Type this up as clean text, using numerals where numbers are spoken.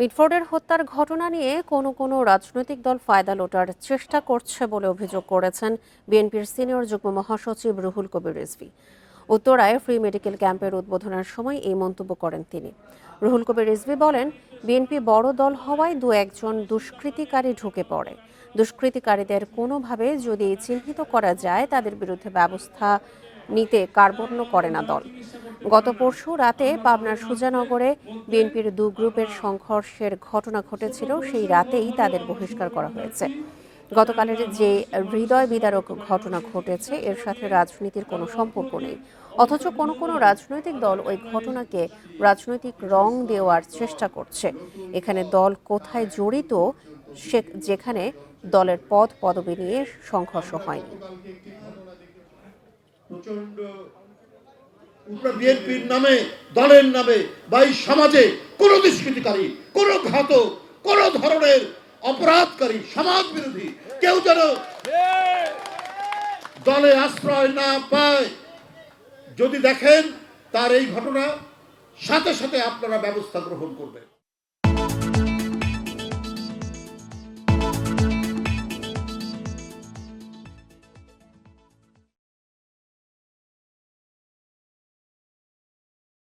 মিটফোর্ডের হত্যার ঘটনা নিয়ে কোনো রাজনৈতিক দল ফায়দা লোটার চেষ্টা করছে বলে অভিযোগ করেছেন বিএনপির সিনিয়র যুগ্ম মহাসচিব রুহুল কবির রিজভী। উত্তরায় ফ্রি মেডিকেল ক্যাম্পের উদ্বোধনের সময় এই মন্তব্য করেন তিনি। রুহুল কবির রিজভী বলেন, বিএনপি বড় দল হওয়ায় দু একজন দুষ্কৃতিকারী ঢুকে পড়ে। দুষ্কৃতিকারীদের কোনোভাবে যদি চিহ্নিত করা যায়, তাদের বিরুদ্ধে ব্যবস্থা নিতে কার্পণ্য করে না দল। গত পরশু রাতে পাবনার সুজানগরে বিএনপির দু গ্রুপের সংঘর্ষের ঘটনা ঘটেছিল। সেই রাতেই তাদের বহিষ্কার করা হয়েছে। গতকালের যে হৃদয় বিদারক ঘটনা ঘটেছে, এর সাথে রাজনীতির কোনো সম্পর্ক নেই। অথচ কোনো রাজনৈতিক দল ওই ঘটনাকে রাজনৈতিক রং দেওয়ার চেষ্টা করছে। এখানে দল কোথায় জড়িত, যেখানে দলের পদ পদবি নিয়ে সংঘর্ষ হয়নি। বিএনপির নামে, দলের নামে বা এই সমাজে কোন দুষ্কৃতিকারী, কোন ঘাতক, কোন ধরনের অপরাধকারী, সমাজ বিরোধী কেউ যেন দলে আশ্রয় না পায়। যদি দেখেন তার এই ঘটনা, সাথে সাথে আপনারা ব্যবস্থা গ্রহণ করবেন।